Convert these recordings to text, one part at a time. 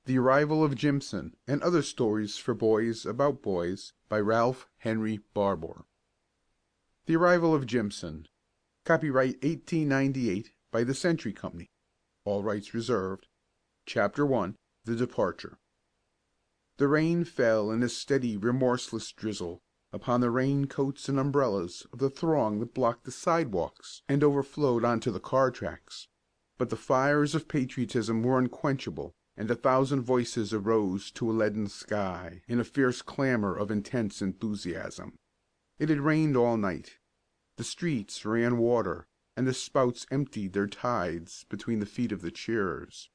The Arrival of Jimpson, and Other Stories for Boys About Boys by Ralph Henry Barbour. The Arrival of Jimpson. Copyright 1898 by the Century Company. All rights reserved. Chapter 1. The Departure. The rain fell in a steady, remorseless drizzle upon the raincoats and umbrellas of the throng that blocked the sidewalks and overflowed onto the car tracks. But the fires of patriotism were unquenchable, and 1,000 voices arose to a leaden sky in a fierce clamor of intense enthusiasm. It had rained all night. The streets ran water, and the spouts emptied their tides between the feet of the cheerers.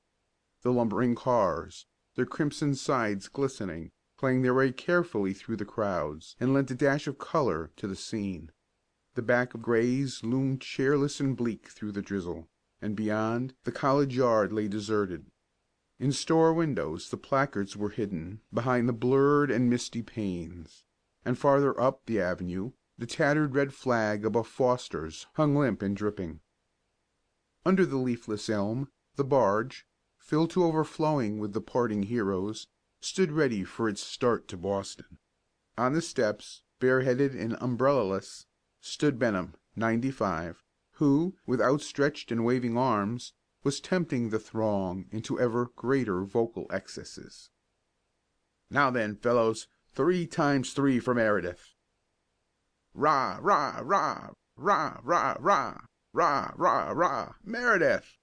The lumbering cars, their crimson sides glistening, playing their way carefully through the crowds, and lent a dash of color to the scene. The back of Gray's loomed cheerless and bleak through the drizzle, and beyond, the college yard lay deserted. In store windows the placards were hidden behind the blurred and misty panes, and farther up the avenue the tattered red flag above Foster's hung limp and dripping. Under the leafless elm, the barge, filled to overflowing with departing heroes, stood ready for its start to Boston. On the steps, bareheaded and umbrellaless, stood Benham, 95, who, with outstretched and waving arms, was tempting the throng into ever greater vocal excesses. "Now then, fellows, 3 times 3 for Meredith!" "Rah, rah, rah! Rah, rah, rah! Rah, rah, rah! Meredith!"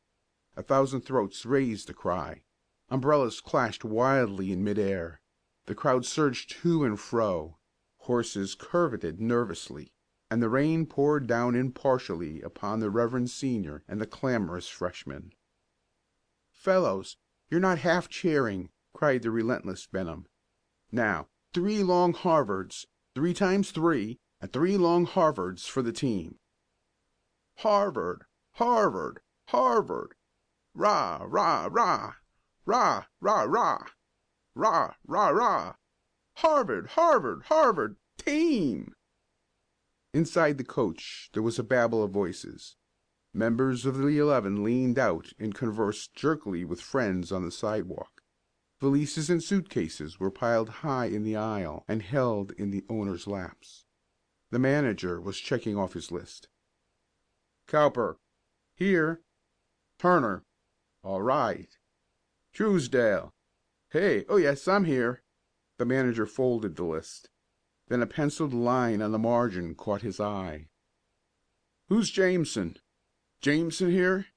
1,000 throats raised the cry. Umbrellas clashed wildly in midair. The crowd surged to and fro. Horses curveted nervously, and the rain poured down impartially upon the reverend senior and the clamorous freshman. "Fellows, you're not half cheering!" cried the relentless Benham. "Now, 3 long Harvards, 3 times 3, and 3 long Harvards for the team." "Harvard! Harvard! Harvard! Rah, rah, rah! Rah, rah, rah! Rah, rah, rah! Harvard! Harvard! Harvard! Team!" Inside the coach there was a babel of voices. Members of the 11 leaned out and conversed jerkily with friends on the sidewalk. Valises and suitcases were piled high in the aisle and held in the owners' laps. The manager was checking off his list. "Cowper." "Here." "Turner." "All right." "Truesdale." "Hey, oh yes, I'm here." The manager folded the list. Then a penciled line on the margin caught his eye. "Who's Jameson? Jameson here?"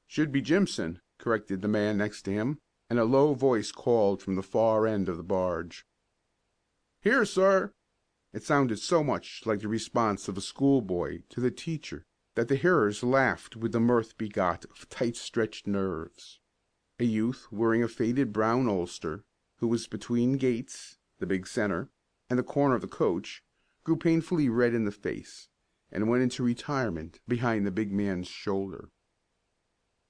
"Should be Jimpson," corrected the man next to him, and a low voice called from the far end of the barge. "Here, sir." It sounded so much like the response of a schoolboy to the teacher that the hearers laughed with the mirth begot of tight-stretched nerves. A youth wearing a faded brown ulster, who was between Gates, the big center, and the corner of the coach, grew painfully red in the face, and went into retirement behind the big man's shoulder.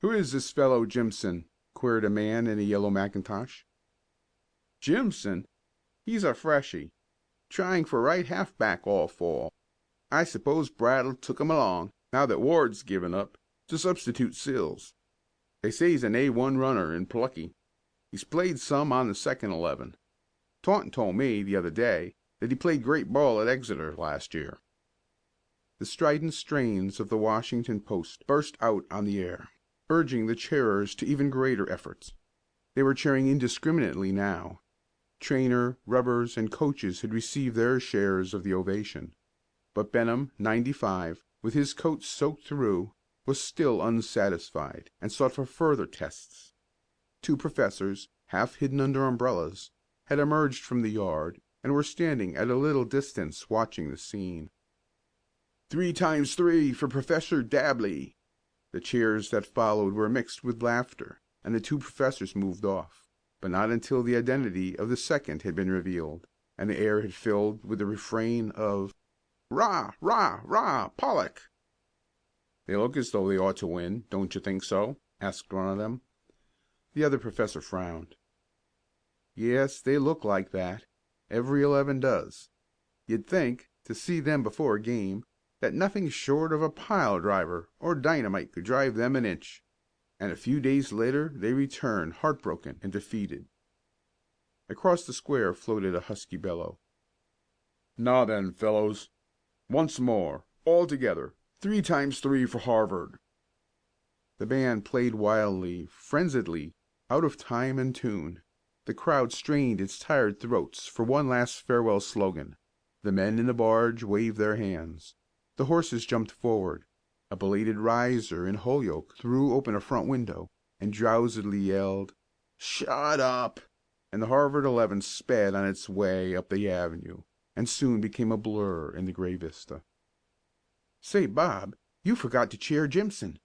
"Who is this fellow Jimpson?" queried a man in a yellow mackintosh. "Jimpson? He's a Freshie. Trying for right halfback all fall. I suppose Brad'll took him along, now that Ward's given up, to substitute Sills. They say he's an A1 runner and plucky. He's played some on the second 11. Taunton told me, the other day, that he played great ball at Exeter last year." The strident strains of the Washington Post burst out on the air, urging the cheerers to even greater efforts. They were cheering indiscriminately now. Trainer, rubbers, and coaches had received their shares of the ovation. But Benham, 95, with his coat soaked through, was still unsatisfied, and sought for further tests. 2 professors, half hidden under umbrellas, had emerged from the yard, and were standing at a little distance watching the scene. 3 times 3 for Professor Dabley." The cheers that followed were mixed with laughter, and the 2 professors moved off, but not until the identity of the second had been revealed, and the air had filled with the refrain of "Rah, rah, rah, Pollock!" "They look as though they ought to win, don't you think so?" asked one of them. The other professor frowned. "Yes, they look like that. Every 11 does. You'd think, to see them before a game, that nothing short of a pile driver or dynamite could drive them an inch. and a few days later they returned heartbroken and defeated. Across the square floated a husky bellow. "Now then, fellows, once more, all together, 3 times 3 for Harvard." The band played wildly, frenziedly, out of time and tune. The crowd strained its tired throats for one last farewell slogan. The men in the barge waved their hands. The horses jumped forward. A belated riser in Holyoke threw open a front window and drowsily yelled, "Shut up!" And the Harvard 11 sped on its way up the avenue, and soon became a blur in the gray vista. "Say, Bob, you forgot to cheer Jimpson."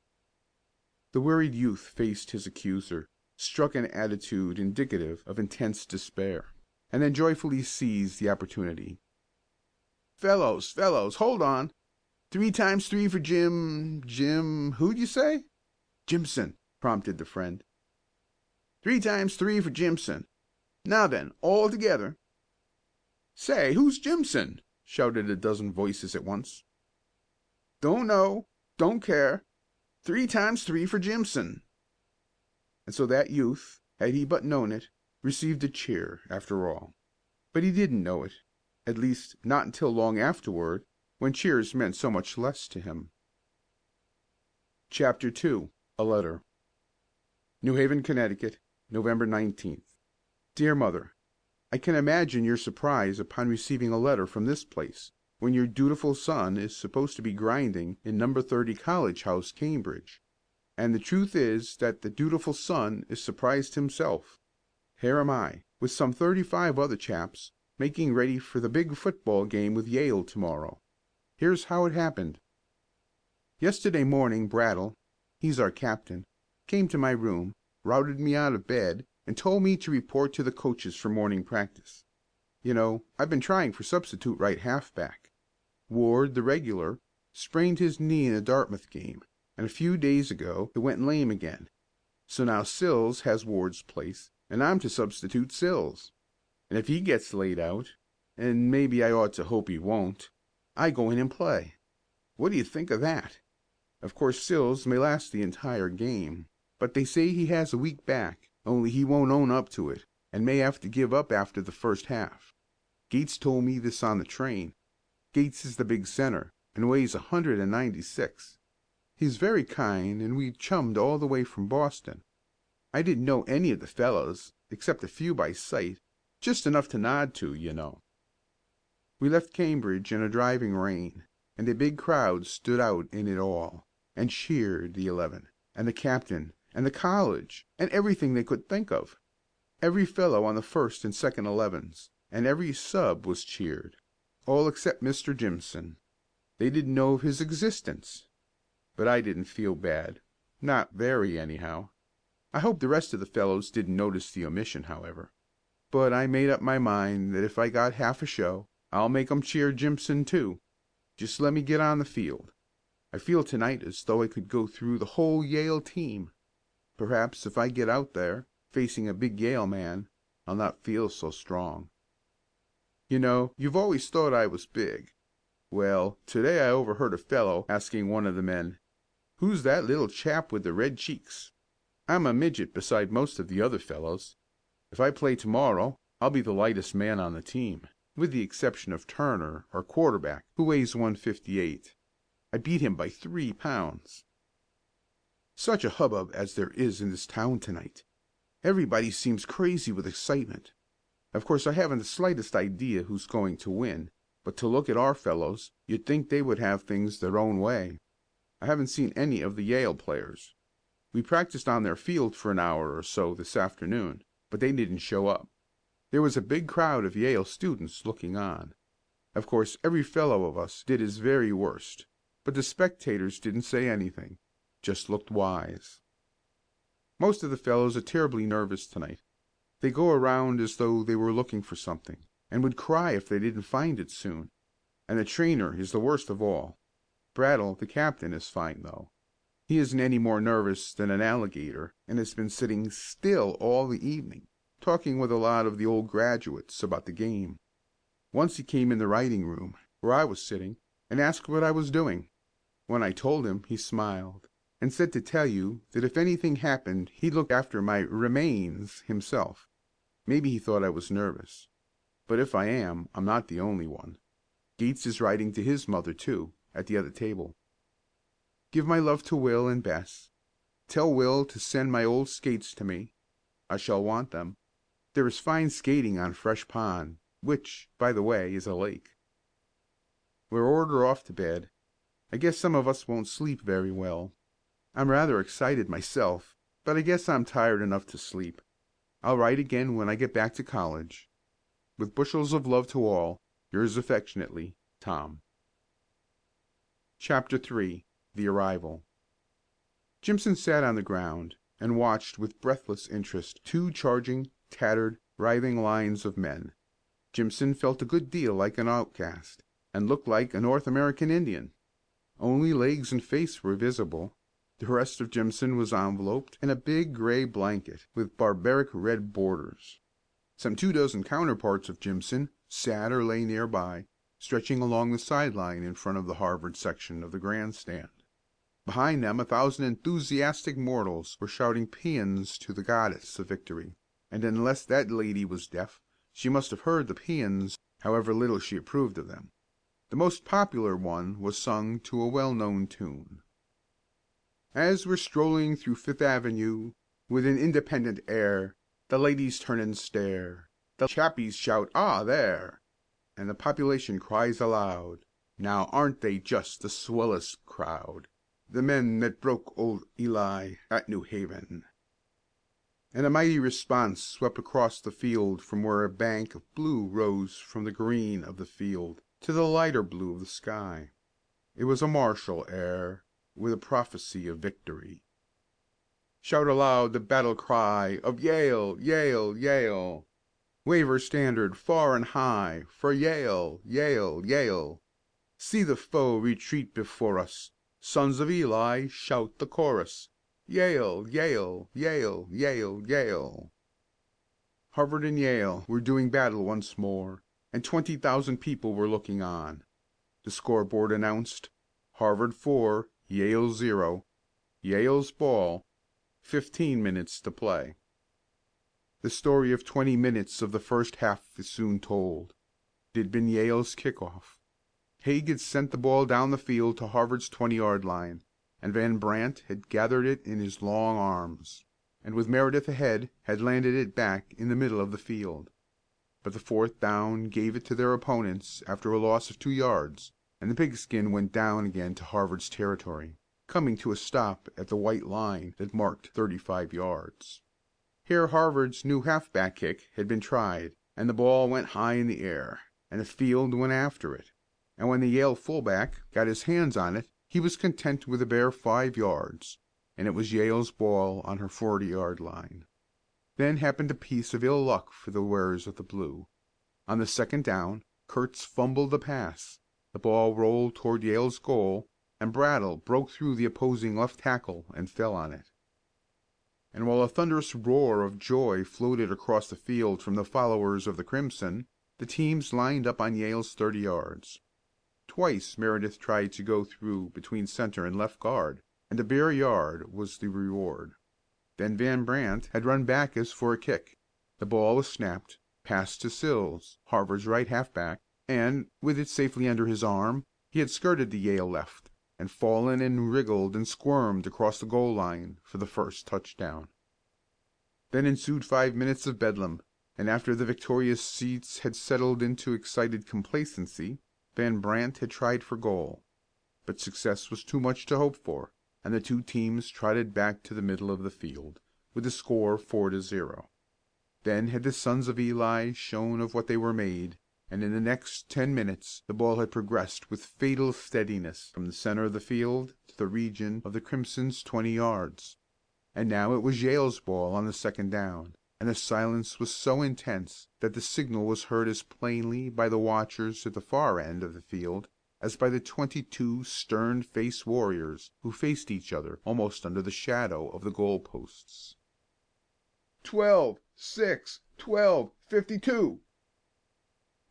The worried youth faced his accuser, struck an attitude indicative of intense despair, and then joyfully seized the opportunity. "Fellows, hold on! 3 times 3 for Jim, who'd you say?" "Jimpson," prompted the friend. 3 times 3 for Jimpson. Now then, all together." "Say, who's Jimpson?" shouted a dozen voices at once. "Don't know, don't care. 3 times 3 for Jimpson." And so that youth, had he but known it, received a cheer, after all. But he didn't know it, at least not until long afterward, when cheers meant so much less to him. Chapter 2. A Letter. New Haven, Connecticut, November 19th. Dear Mother, I can imagine your surprise upon receiving a letter from this place, when your dutiful son is supposed to be grinding in No. 30 College House, Cambridge. And the truth is that the dutiful son is surprised himself. Here am I, with some 35 other chaps, making ready for the big football game with Yale tomorrow. Here's how it happened. Yesterday morning Brattle, he's our captain, came to my room, routed me out of bed, and told me to report to the coaches for morning practice. You know, I've been trying for substitute right halfback. Ward, the regular, sprained his knee in a Dartmouth game, and a few days ago it went lame again. So now Sills has Ward's place, and I'm to substitute Sills. And if he gets laid out, and maybe I ought to hope he won't, I go in and play. What do you think of that? Of course Sills may last the entire game, but they say he has a weak back, only he won't own up to it, and may have to give up after the first half. Gates told me this on the train. Gates is the big center, and weighs 196. He's very kind, and we chummed all the way from Boston. I didn't know any of the fellows, except a few by sight, just enough to nod to, you know. We left Cambridge in a driving rain, and a big crowd stood out in it all, and cheered the 11, and the captain, and the college, and everything they could think of. Every fellow on the first and second 11s, and every sub was cheered, all except Mr. Jimpson. They didn't know of his existence. But I didn't feel bad. Not very, anyhow. I hope the rest of the fellows didn't notice the omission, however. But I made up my mind that if I got half a show, I'll make 'em cheer Jimpson too. Just let me get on the field. I feel tonight as though I could go through the whole Yale team. Perhaps if I get out there, facing a big Yale man, I'll not feel so strong. You know, you've always thought I was big. Well, today I overheard a fellow asking one of the men, "Who's that little chap with the red cheeks?" I'm a midget beside most of the other fellows. If I play tomorrow, I'll be the lightest man on the team, with the exception of Turner, our quarterback, who weighs 158. I beat him by 3 pounds. Such a hubbub as there is in this town tonight. Everybody seems crazy with excitement. Of course I haven't the slightest idea who's going to win, but to look at our fellows, you'd think they would have things their own way. I haven't seen any of the Yale players. We practiced on their field for an hour or so this afternoon, but they didn't show up. There was a big crowd of Yale students looking on. Of course every fellow of us did his very worst, but the spectators didn't say anything, just looked wise. Most of the fellows are terribly nervous tonight. They go around as though they were looking for something, and would cry if they didn't find it soon. And the trainer is the worst of all. Brattle, the captain, is fine, though. He isn't any more nervous than an alligator, and has been sitting still all the evening, talking with a lot of the old graduates about the game. Once he came in the writing room, where I was sitting, and asked what I was doing. When I told him, he smiled. and said to tell you that if anything happened he'd look after my remains himself. Maybe he thought I was nervous. But if I am, I'm not the only one. Gates is writing to his mother, too, at the other table. Give my love to Will and Bess. Tell Will to send my old skates to me. I shall want them. There is fine skating on Fresh Pond, which, by the way, is a lake. We're ordered off to bed. I guess some of us won't sleep very well. I'm rather excited myself, but I guess I'm tired enough to sleep. I'll write again when I get back to college. With bushels of love to all, yours affectionately, Tom. Chapter 3 The Arrival Jimpson sat on the ground and watched with breathless interest two charging, tattered, writhing lines of men. Jimpson felt a good deal like an outcast, and looked like a North American Indian. Only legs and face were visible. The rest of Jimpson was enveloped in a big gray blanket with barbaric red borders. Some 24 counterparts of Jimpson sat or lay nearby, stretching along the sideline in front of the Harvard section of the grandstand. Behind them 1,000 enthusiastic mortals were shouting paeans to the goddess of victory, and unless that lady was deaf, she must have heard the paeans, however little she approved of them. The most popular one was sung to a well-known tune. As we're strolling through Fifth Avenue with an independent air, the ladies turn and stare, the chappies shout, "Ah, there!" and the population cries aloud, "Now aren't they just the swellest crowd, the men that broke old Eli at New Haven?" And a mighty response swept across the field from where a bank of blue rose from the green of the field to the lighter blue of the sky. It was a martial air, with a prophecy of victory. Shout aloud the battle cry of Yale, Yale, Yale! Wave our standard far and high for Yale, Yale, Yale! See the foe retreat before us, sons of Eli shout the chorus, Yale, Yale, Yale, Yale, Yale! Harvard and Yale were doing battle once more, and 20,000 people were looking on. The scoreboard announced, Harvard 4, Yale 0, Yale's ball, 15 minutes to play. The story of 20 minutes of the first half is soon told. It had been Yale's kickoff. Haig had sent the ball down the field to Harvard's 20-yard line, and Van Brandt had gathered it in his long arms, and with Meredith ahead had landed it back in the middle of the field. But the fourth down gave it to their opponents after a loss of 2 yards, and the pigskin went down again to Harvard's territory, coming to a stop at the white line that marked 35 yards. Here Harvard's new halfback kick had been tried, and the ball went high in the air, and the field went after it. And when the Yale fullback got his hands on it, he was content with a bare 5 yards, and it was Yale's ball on her 40-yard line. Then happened a piece of ill luck for the wearers of the blue. On the second down, Kurtz fumbled the pass. The ball rolled toward Yale's goal, and Brattle broke through the opposing left tackle and fell on it. And while a thunderous roar of joy floated across the field from the followers of the Crimson, the teams lined up on Yale's 30 yards. Twice Meredith tried to go through between center and left guard, and a bare yard was the reward. Then Van Brandt had run back as for a kick. The ball was snapped, passed to Sills, Harvard's right halfback, and, with it safely under his arm, he had skirted the Yale left, and fallen and wriggled and squirmed across the goal line for the first touchdown. Then ensued 5 minutes of bedlam, and after the victorious seats had settled into excited complacency, Van Brandt had tried for goal. But success was too much to hope for, and the two teams trotted back to the middle of the field, with the score 4-0. Then had the sons of Eli shown of what they were made, and in the next 10 minutes the ball had progressed with fatal steadiness from the center of the field to the region of the Crimson's 20 yards. And now it was Yale's ball on the second down, and the silence was so intense that the signal was heard as plainly by the watchers at the far end of the field as by the 22 stern-faced warriors who faced each other almost under the shadow of the goal posts. 12-6, 12-52!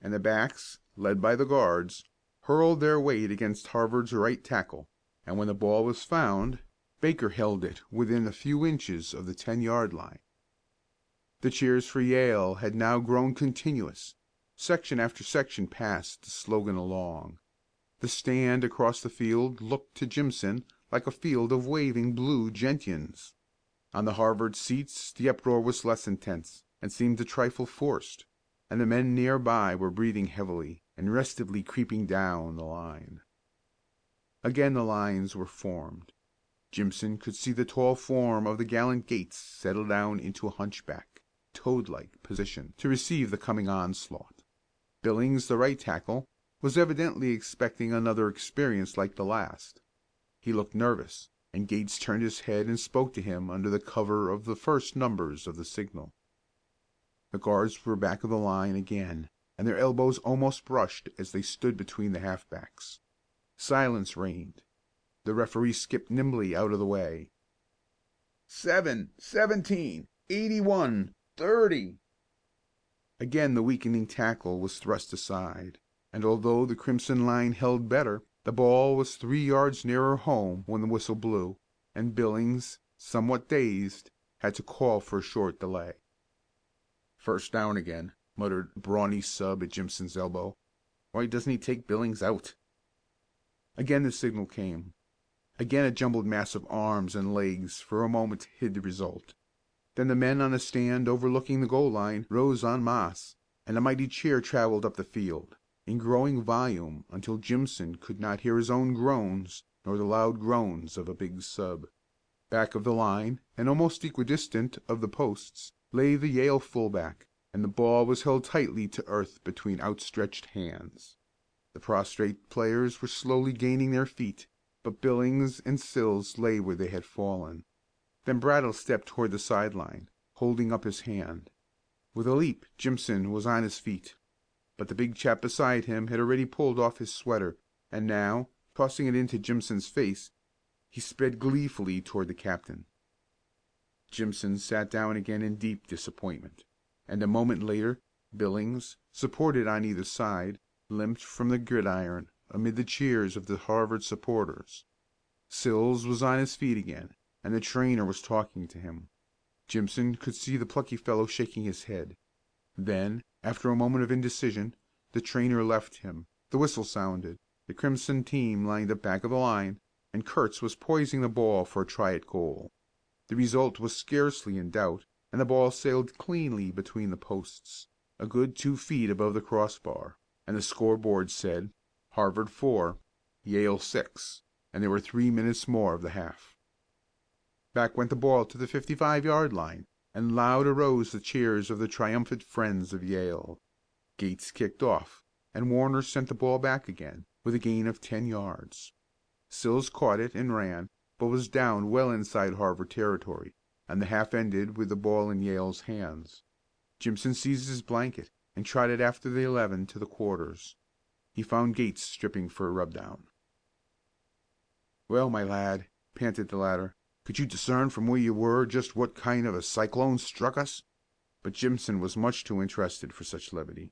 And the backs, led by the guards, hurled their weight against Harvard's right tackle, and when the ball was found, Baker held it within a few inches of the 10-yard line. The cheers for Yale had now grown continuous. Section after section passed the slogan along. The stand across the field looked to Jimpson like a field of waving blue gentians. On the Harvard seats the uproar was less intense, and seemed a trifle forced, and the men near by were breathing heavily and restively creeping down the line. Again the lines were formed. Jimpson could see the tall form of the gallant Gates settle down into a hunchback, toad-like position to receive the coming onslaught. Billings, the right tackle, was evidently expecting another experience like the last. He looked nervous, and Gates turned his head and spoke to him under the cover of the first numbers of the signal. The guards were back of the line again, and their elbows almost brushed as they stood between the halfbacks. Silence reigned. The referee skipped nimbly out of the way. 7, 17, 81, 30. Again the weakening tackle was thrust aside, and although the Crimson line held better, the ball was 3 yards nearer home when the whistle blew, and Billings, somewhat dazed, had to call for a short delay. "First down again," muttered a brawny sub at Jimpson's elbow. "Why doesn't he take Billings out?" Again the signal came. Again a jumbled mass of arms and legs for a moment hid the result. Then the men on the stand overlooking the goal line rose en masse, and a mighty cheer traveled up the field, in growing volume until Jimpson could not hear his own groans nor the loud groans of a big sub. Back of the line, and almost equidistant of the posts, lay the Yale fullback, and the ball was held tightly to earth between outstretched hands. The prostrate players were slowly gaining their feet, but Billings and Sills lay where they had fallen. Then Brattle stepped toward the sideline, holding up his hand. With a leap Jimpson was on his feet, but the big chap beside him had already pulled off his sweater, and now, tossing it into Jimpson's face, he sped gleefully toward the captain. Jimpson sat down again in deep disappointment, and a moment later Billings, supported on either side, limped from the gridiron amid the cheers of the Harvard supporters. Sills was on his feet again, and the trainer was talking to him. Jimpson could see the plucky fellow shaking his head. Then, after a moment of indecision, the trainer left him, the whistle sounded, the Crimson team lined up back of the line, and Kurtz was poising the ball for a try at goal. The result was scarcely in doubt, and the ball sailed cleanly between the posts, a good 2 feet above the crossbar, and the scoreboard said, Harvard 4, Yale 6, and there were 3 minutes more of the half. Back went the ball to the 55-yard line, and loud arose the cheers of the triumphant friends of Yale. Gates kicked off, and Warner sent the ball back again, with a gain of 10 yards. Sills caught it and ran, but was down well inside Harvard territory, and the half ended with the ball in Yale's hands. Jimpson seized his blanket and trotted after the 11 to the quarters. He found Gates stripping for a rub-down. "Well, my lad," panted the latter, "could you discern from where you were just what kind of a cyclone struck us?" But Jimpson was much too interested for such levity.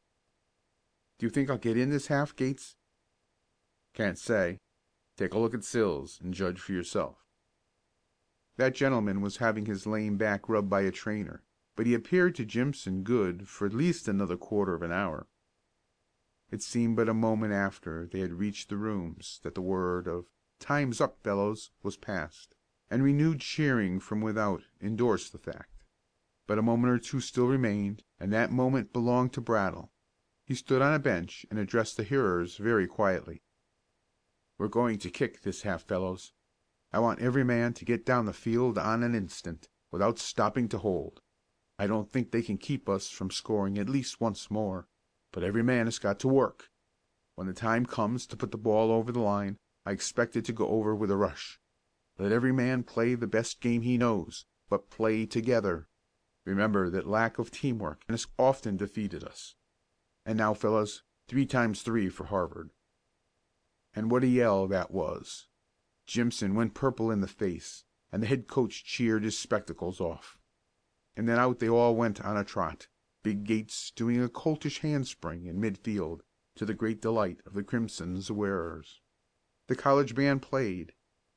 "Do you think I'll get in this half, Gates?" "Can't say. Take a look at Sills and judge for yourself." That gentleman was having his lame back rubbed by a trainer, but he appeared to Jimpson good for at least another quarter of an hour. It seemed but a moment after they had reached the rooms that the word of "Time's up, fellows," was passed, and renewed cheering from without endorsed the fact. But a moment or two still remained, and that moment belonged to Brattle. He stood on a bench and addressed the hearers very quietly. "We're going to kick this half, fellows. I want every man to get down the field on an instant, without stopping to hold. I don't think they can keep us from scoring at least once more, but every man has got to work. When the time comes to put the ball over the line, I expect it to go over with a rush. Let every man play the best game he knows, but play together. Remember that lack of teamwork has often defeated us. And now, fellows, 3 times 3 for Harvard." And what a yell that was! Jimpson went purple in the face, and the head coach cheered his spectacles off. And then out they all went on a trot, big Gates doing a coltish handspring in midfield, to the great delight of the Crimson's wearers. The college band played.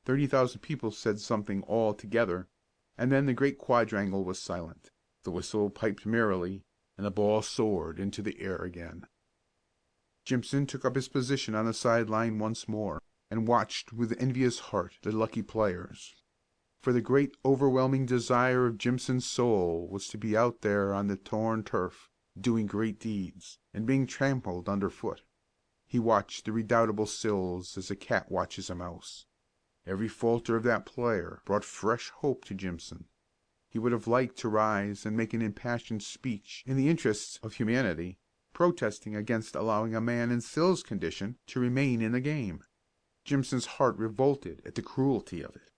30,000 people said something all together, and then the great quadrangle was silent. The whistle piped merrily, and the ball soared into the air again. Jimpson took up his position on the side line once more, and watched with envious heart the lucky players. For the great overwhelming desire of Jimpson's soul was to be out there on the torn turf, doing great deeds, and being trampled underfoot. He watched the redoubtable Sills as a cat watches a mouse. Every falter of that player brought fresh hope to Jimpson. He would have liked to rise and make an impassioned speech in the interests of humanity, protesting against allowing a man in Sill's condition to remain in the game. Jimpson's heart revolted at the cruelty of it.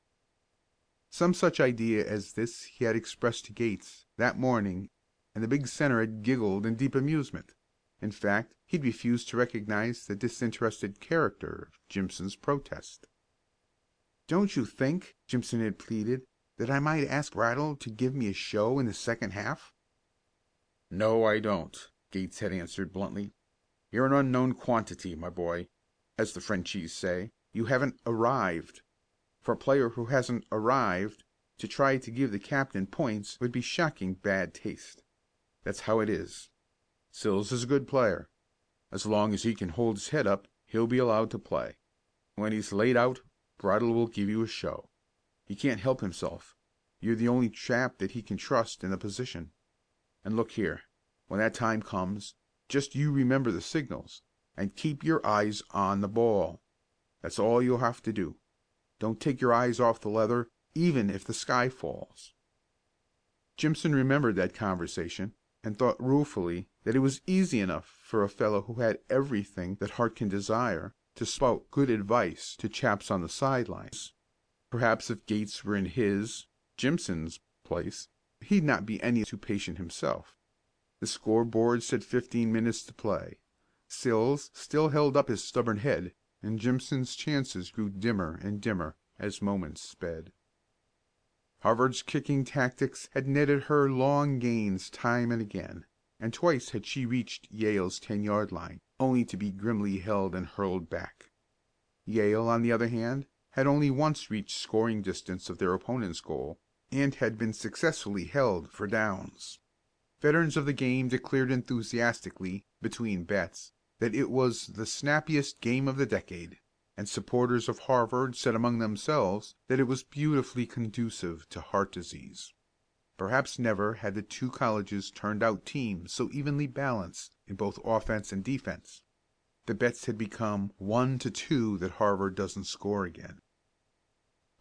Some such idea as this he had expressed to Gates that morning, and the big center had giggled in deep amusement. In fact, he'd refused to recognize the disinterested character of Jimpson's protest. "Don't you think," Jimpson had pleaded, "that I might ask Brattle to give me a show in the second half?" "No, I don't," Gates had answered bluntly. "You're an unknown quantity, my boy. As the Frenchies say, you haven't arrived. For a player who hasn't arrived, to try to give the captain points would be shocking bad taste. That's how it is. Sills is a good player. As long as he can hold his head up, he'll be allowed to play. When he's laid out, Brattle will give you a show. He can't help himself. You're the only chap that he can trust in the position. And look here, when that time comes, just you remember the signals, and keep your eyes on the ball. That's all you'll have to do. Don't take your eyes off the leather, even if the sky falls." Jimpson remembered that conversation, and thought ruefully that it was easy enough for a fellow who had everything that heart can desire to spout good advice to chaps on the side lines. Perhaps if Gates were in his, Jimpson's, place, he'd not be any too patient himself. The scoreboard said 15 minutes to play. Sills still held up his stubborn head, and Jimpson's chances grew dimmer and dimmer as moments sped. Harvard's kicking tactics had netted her long gains time and again, and twice had she reached Yale's 10-yard line, only to be grimly held and hurled back. Yale, on the other hand, had only once reached scoring distance of their opponent's goal, and had been successfully held for downs. Veterans of the game declared enthusiastically, between bets, that it was the snappiest game of the decade, and supporters of Harvard said among themselves that it was beautifully conducive to heart disease. Perhaps never had the two colleges turned out teams so evenly balanced in both offense and defense. The bets had become 1-2 that Harvard doesn't score again.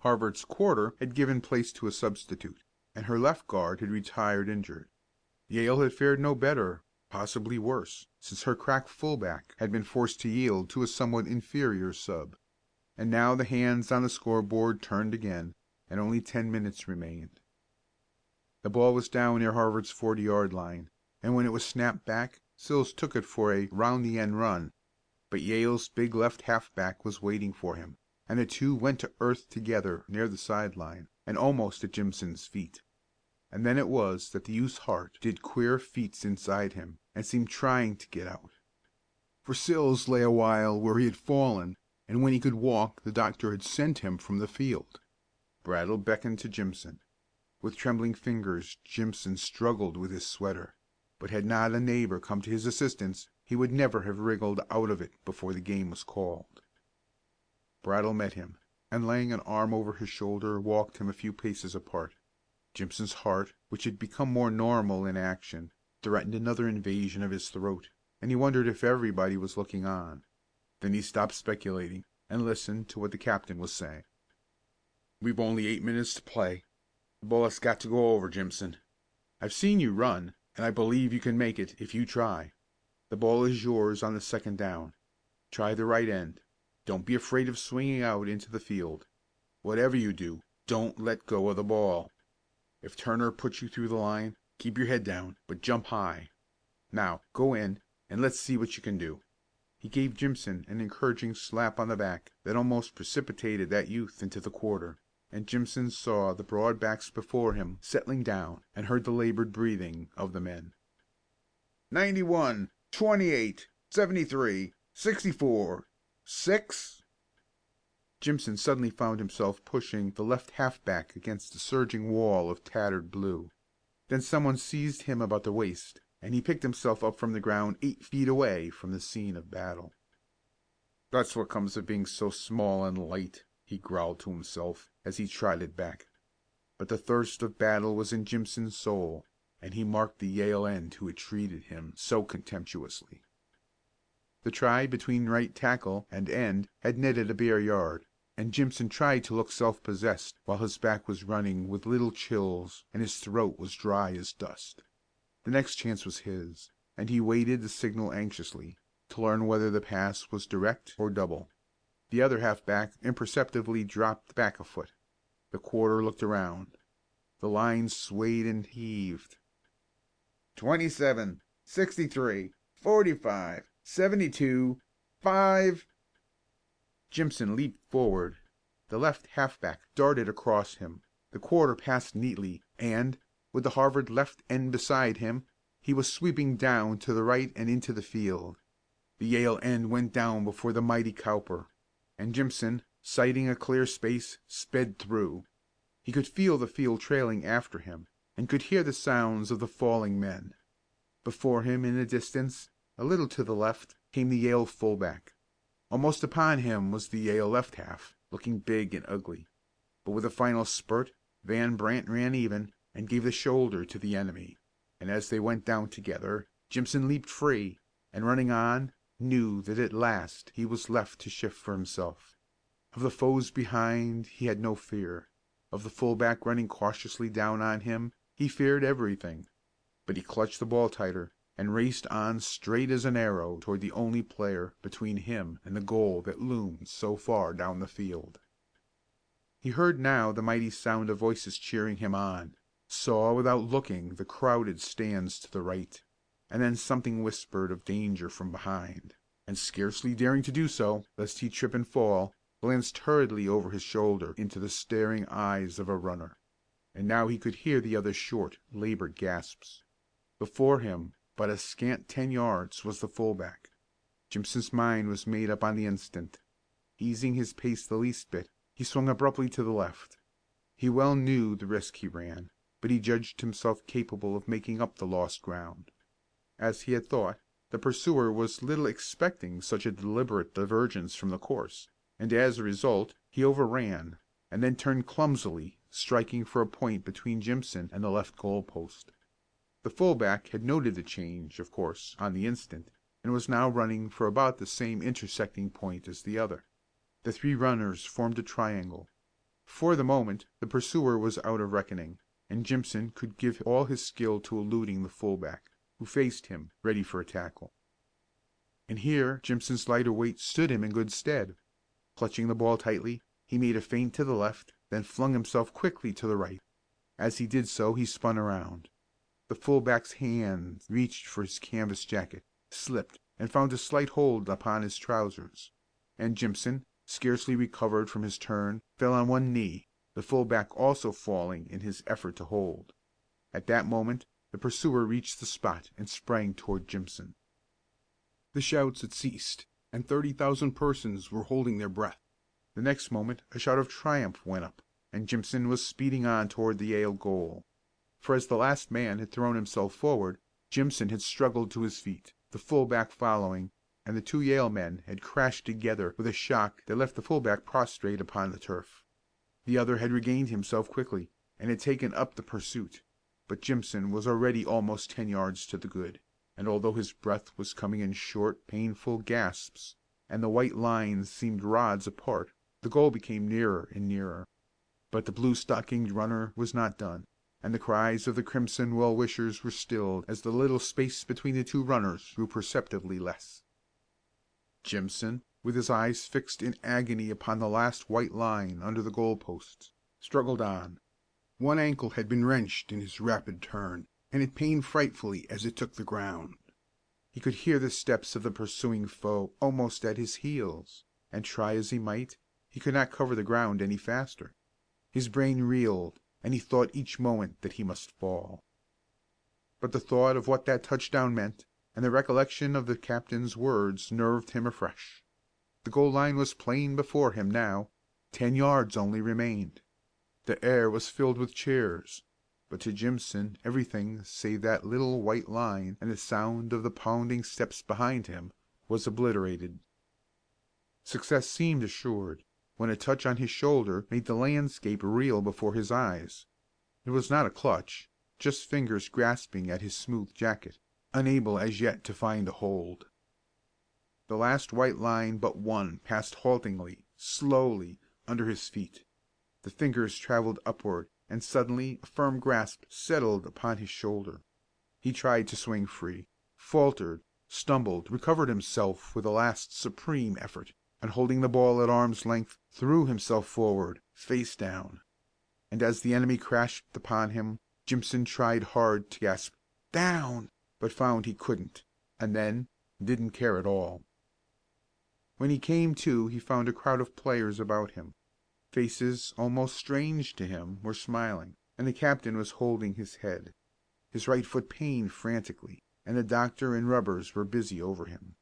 Harvard's quarter had given place to a substitute, and her left guard had retired injured. Yale had fared no better, possibly worse, since her crack fullback had been forced to yield to a somewhat inferior sub. And now the hands on the scoreboard turned again, and only 10 minutes remained. The ball was down near Harvard's 40-yard line, and when it was snapped back, Sills took it for a round-the-end run. But Yale's big left halfback was waiting for him, and the two went to earth together near the sideline, and almost at Jimpson's feet. And then it was that the youth's heart did queer feats inside him, and seemed trying to get out. For Sills lay a while where he had fallen, and when he could walk the doctor had sent him from the field. Brattle beckoned to Jimpson. With trembling fingers Jimpson struggled with his sweater, but had not a neighbor come to his assistance he would never have wriggled out of it before the game was called. Brattle met him, and laying an arm over his shoulder walked him a few paces apart. Jimpson's heart, which had become more normal in action, threatened another invasion of his throat, and he wondered if everybody was looking on. Then he stopped speculating, and listened to what the captain was saying. "We've only 8 minutes to play. The ball has got to go over, Jimpson. I've seen you run, and I believe you can make it if you try. The ball is yours on the second down. Try the right end. Don't be afraid of swinging out into the field. Whatever you do, don't let go of the ball. If Turner puts you through the line, keep your head down, but jump high. Now, go in, and let's see what you can do." He gave Jimpson an encouraging slap on the back that almost precipitated that youth into the quarter, and Jimpson saw the broad backs before him settling down, and heard the labored breathing of the men. 91, 28, 73, 64, 6. Jimpson suddenly found himself pushing the left halfback against the surging wall of tattered blue. Then someone seized him about the waist, and he picked himself up from the ground 8 feet away from the scene of battle. "That's what comes of being so small and light," he growled to himself as he trotted back. But the thirst of battle was in Jimpson's soul, and he marked the Yale end who had treated him so contemptuously. The try between right tackle and end had netted a bare yard, and Jimpson tried to look self-possessed while his back was running with little chills and his throat was dry as dust. The next chance was his, and he waited the signal anxiously, to learn whether the pass was direct or double. The other halfback imperceptibly dropped back a foot. The quarter looked around. The line swayed and heaved. 27, 63, 45, 72, 5. Jimpson leaped forward. The left halfback darted across him. The quarter passed neatly, and, with the Harvard left end beside him, he was sweeping down to the right and into the field. The Yale end went down before the mighty Cowper, and Jimpson, sighting a clear space, sped through. He could feel the field trailing after him, and could hear the sounds of the falling men. Before him in the distance, a little to the left, came the Yale fullback. Almost upon him was the Yale left half, looking big and ugly. But with a final spurt, Van Brant ran even and gave the shoulder to the enemy, and as they went down together, Jimpson leaped free, and running on, knew that at last he was left to shift for himself. Of the foes behind he had no fear. Of the fullback running cautiously down on him he feared everything. But he clutched the ball tighter, and raced on straight as an arrow toward the only player between him and the goal that loomed so far down the field. He heard now the mighty sound of voices cheering him on, saw without looking the crowded stands to the right, and then something whispered of danger from behind, and scarcely daring to do so, lest he trip and fall, glanced hurriedly over his shoulder into the staring eyes of a runner. And now he could hear the other's short, labored gasps. Before him, but a scant 10 yards, was the fullback. Jimpson's mind was made up on the instant. Easing his pace the least bit, he swung abruptly to the left. He well knew the risk he ran, but he judged himself capable of making up the lost ground. As he had thought, the pursuer was little expecting such a deliberate divergence from the course, and as a result he overran, and then turned clumsily, striking for a point between Jimpson and the left goal post. The fullback had noted the change, of course, on the instant, and was now running for about the same intersecting point as the other. The three runners formed a triangle. For the moment the pursuer was out of reckoning, and Jimpson could give all his skill to eluding the fullback, who faced him, ready for a tackle. And here Jimpson's lighter weight stood him in good stead. Clutching the ball tightly, he made a feint to the left, then flung himself quickly to the right. As he did so he spun around. The fullback's hand reached for his canvas jacket, slipped, and found a slight hold upon his trousers, and Jimpson, scarcely recovered from his turn, fell on one knee, the fullback also falling in his effort to hold. At that moment the pursuer reached the spot and sprang toward Jimpson. The shouts had ceased, and 30,000 persons were holding their breath. The next moment a shout of triumph went up, and Jimpson was speeding on toward the Yale goal. For as the last man had thrown himself forward, Jimpson had struggled to his feet, the fullback following, and the two Yale men had crashed together with a shock that left the fullback prostrate upon the turf. The other had regained himself quickly, and had taken up the pursuit, but Jimpson was already almost 10 yards to the good, and although his breath was coming in short, painful gasps, and the white lines seemed rods apart, the goal became nearer and nearer. But the blue-stockinged runner was not done, and the cries of the crimson well-wishers were stilled as the little space between the two runners grew perceptibly less. Jimpson, with his eyes fixed in agony upon the last white line under the goal-posts, struggled on. One ankle had been wrenched in his rapid turn, and it pained frightfully as it took the ground. He could hear the steps of the pursuing foe almost at his heels, and try as he might, he could not cover the ground any faster. His brain reeled, and he thought each moment that he must fall. But the thought of what that touchdown meant, and the recollection of the captain's words nerved him afresh. The goal line was plain before him now, 10 yards only remained. The air was filled with cheers, but to Jimpson everything save that little white line and the sound of the pounding steps behind him was obliterated. Success seemed assured, when a touch on his shoulder made the landscape reel before his eyes. It was not a clutch, just fingers grasping at his smooth jacket, unable as yet to find a hold. The last white line but one passed haltingly, slowly, under his feet. The fingers traveled upward, and suddenly a firm grasp settled upon his shoulder. He tried to swing free, faltered, stumbled, recovered himself with a last supreme effort, and holding the ball at arm's length, threw himself forward, face down. And as the enemy crashed upon him, Jimpson tried hard to gasp, "Down!" but found he couldn't, and then didn't care at all. When he came to, he found a crowd of players about him. Faces almost strange to him were smiling, and the captain was holding his head. His right foot pained frantically, and the doctor and rubbers were busy over him.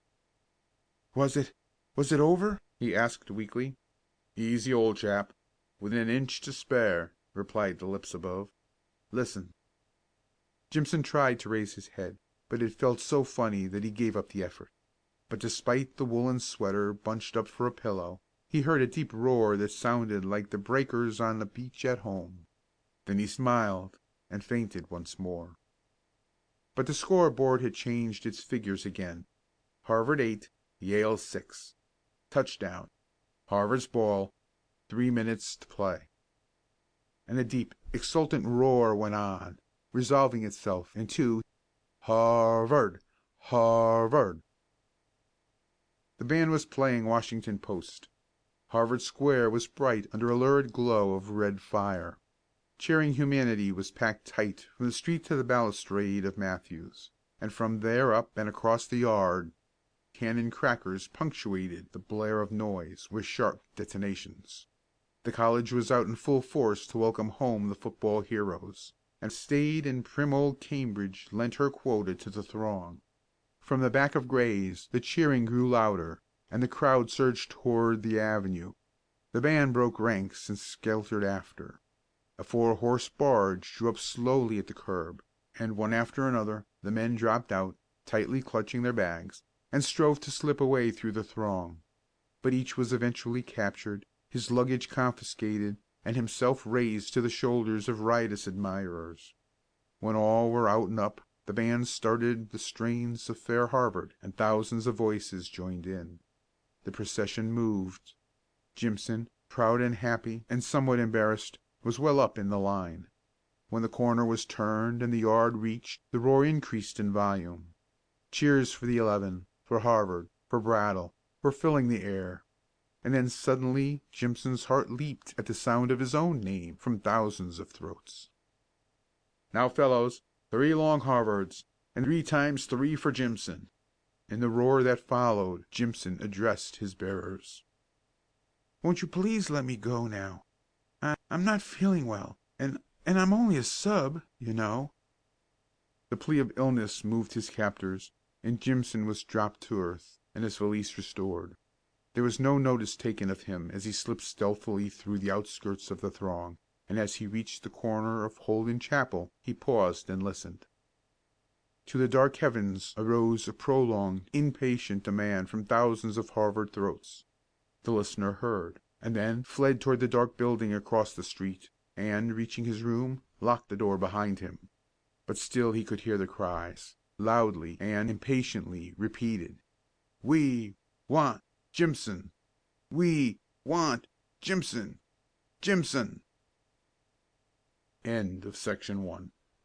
Was it over?" he asked weakly. "Easy, old chap. Within an inch to spare," replied the lips above. "Listen." Jimpson tried to raise his head, but it felt so funny that he gave up the effort. But despite the woolen sweater bunched up for a pillow, he heard a deep roar that sounded like the breakers on the beach at home. Then he smiled, and fainted once more. But the scoreboard had changed its figures again. Harvard 8, Yale 6. Touchdown. Harvard's ball. 3 minutes to play. And a deep, exultant roar went on, resolving itself into Harvard! Harvard! The band was playing Washington Post. Harvard Square was bright under a lurid glow of red fire. Cheering humanity was packed tight from the street to the balustrade of Matthews, and from there up and across the yard. Cannon crackers punctuated the blare of noise with sharp detonations. The college was out in full force to welcome home the football heroes, and staid and prim old Cambridge lent her quota to the throng. From the back of Gray's the cheering grew louder, and the crowd surged toward the avenue. The band broke ranks and skeltered after. A 4-horse barge drew up slowly at the curb, and one after another the men dropped out, tightly clutching their bags, and strove to slip away through the throng. But each was eventually captured, his luggage confiscated, and himself raised to the shoulders of riotous admirers. When all were out and up, the band started the strains of Fair Harvard, and thousands of voices joined in. The procession moved. Jimpson, proud and happy and somewhat embarrassed, was well up in the line. When the corner was turned and the yard reached, the roar increased in volume. Cheers for the 11, for Harvard, for Brattle, were filling the air. And then suddenly Jimpson's heart leaped at the sound of his own name from thousands of throats. "Now, fellows, 3 long Harvards, and 3 times 3 for Jimpson." In the roar that followed, Jimpson addressed his bearers. "Won't you please let me go now? I'm not feeling well, and I'm only a sub, you know." The plea of illness moved his captors, and Jimpson was dropped to earth, and his valise restored. There was no notice taken of him as he slipped stealthily through the outskirts of the throng, and as he reached the corner of Holden Chapel he paused and listened. To the dark heavens arose a prolonged, impatient demand from thousands of Harvard throats. The listener heard, and then fled toward the dark building across the street, and, reaching his room, locked the door behind him. But still he could hear the cries, loudly and impatiently repeated. "We want Jimpson! We want Jimpson! Jimpson!" End of section 1.